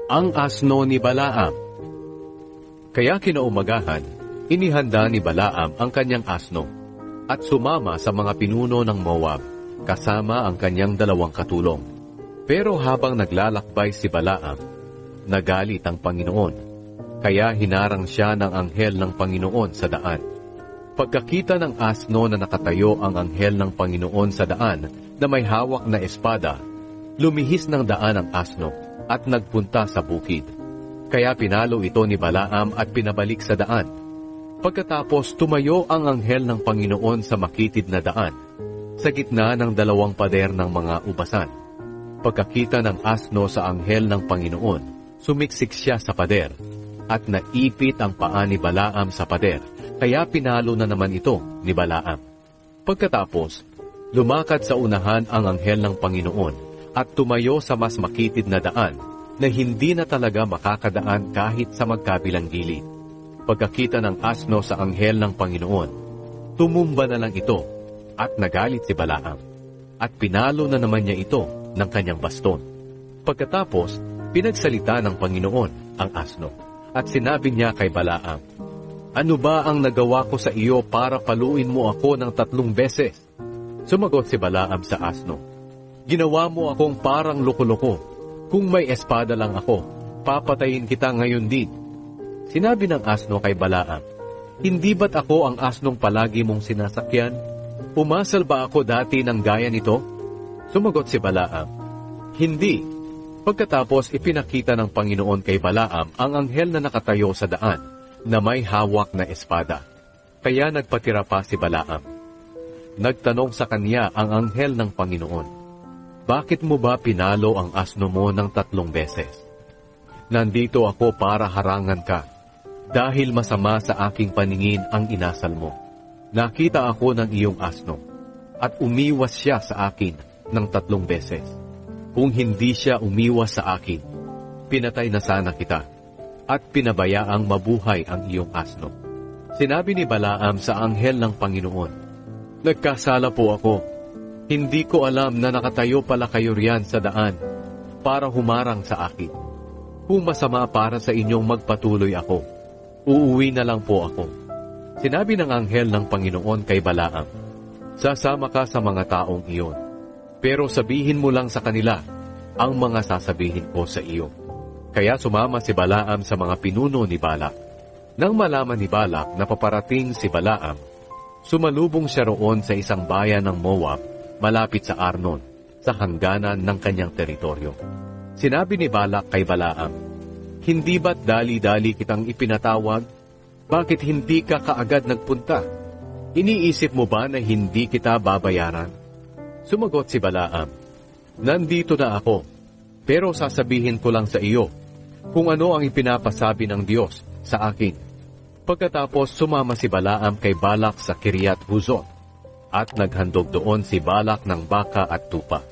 Ang asno ni Balaam. Kaya kinaumagahan, inihanda ni Balaam ang kanyang asno at sumama sa mga pinuno ng Moab, kasama ang kanyang 2 katulong. Pero habang naglalakbay si Balaam, nagalit ang Panginoon, kaya hinarang siya ng anghel ng Panginoon sa daan. Pagkakita ng asno na nakatayo ang anghel ng Panginoon sa daan na may hawak na espada, lumihis ng daan ang asno at nagpunta sa bukid. Kaya pinalo ito ni Balaam at pinabalik sa daan. Pagkatapos tumayo ang anghel ng Panginoon sa makitid na daan, sa gitna ng 2 pader ng mga ubasan. Pagkakita ng asno sa anghel ng Panginoon, sumiksik siya sa pader at naipit ang paa ni Balaam sa pader, kaya pinalo na naman ito ni Balaam. Pagkatapos, lumakad sa unahan ang anghel ng Panginoon at tumayo sa mas makitid na daan na hindi na talaga makakadaan kahit sa magkabilang gilid. Pagkakita ng asno sa anghel ng Panginoon, tumumba na lang ito at nagalit si Balaam at pinalo na naman niya ito ng kanyang baston. Pagkatapos, pinagsalita ng Panginoon ang asno at sinabi niya kay Balaam, "Ano ba ang nagawa ko sa iyo para paluin mo ako ng 3 beses?" Sumagot si Balaam sa asno, "Ginawa mo akong parang loko-loko. Kung may espada lang ako, papatayin kita ngayon din." Sinabi ng asno kay Balaam, "Hindi ba't ako ang asnong palagi mong sinasakyan? Umasal ba ako dati ng gaya nito?" Sumagot si Balaam, "Hindi." Pagkatapos ipinakita ng Panginoon kay Balaam ang anghel na nakatayo sa daan na may hawak na espada. Kaya nagpatira pa si Balaam. Nagtanong sa kanya ang anghel ng Panginoon, "Bakit mo ba pinalo ang asno mo ng 3 beses?" "Nandito ako para harangan ka, dahil masama sa aking paningin ang inasal mo. Nakita ako ng iyong asno, at umiwas siya sa akin ng 3 beses. Kung hindi siya umiwas sa akin, pinatay na sana kita, at pinabayaang mabuhay ang iyong asno." Sinabi ni Balaam sa anghel ng Panginoon, "Nagkasala po ako. Hindi ko alam na nakatayo pala kayo riyan sa daan para humarang sa akin. Kung masama para sa inyong magpatuloy ako, uuwi na lang po ako." Sinabi ng anghel ng Panginoon kay Balaam, "Sasama ka sa mga taong iyon, pero sabihin mo lang sa kanila ang mga sasabihin ko sa iyo." Kaya sumama si Balaam sa mga pinuno ni Balak. Nang malaman ni Balak na paparating si Balaam, sumalubong siya roon sa isang bayan ng Moab, malapit sa Arnon, sa hangganan ng kanyang teritoryo. Sinabi ni Balak kay Balaam, "Hindi ba't dali-dali kitang ipinatawag? Bakit hindi ka kaagad nagpunta? Iniisip mo ba na hindi kita babayaran?" Sumagot si Balaam, "Nandito na ako, pero sasabihin ko lang sa iyo kung ano ang ipinapasabi ng Diyos sa akin." Pagkatapos sumama si Balaam kay Balak sa Kiryat Huzot, at naghandog doon si Balak ng baka at tupa.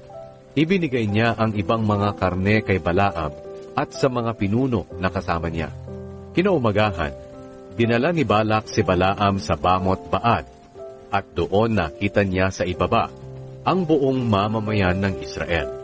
Ibinigay niya ang ibang mga karne kay Balaam at sa mga pinuno na kasama niya. Kinaumagahan, dinala ni Balak si Balaam sa Bamot Baad, at doon nakita niya sa ibaba ang buong mamamayan ng Israel.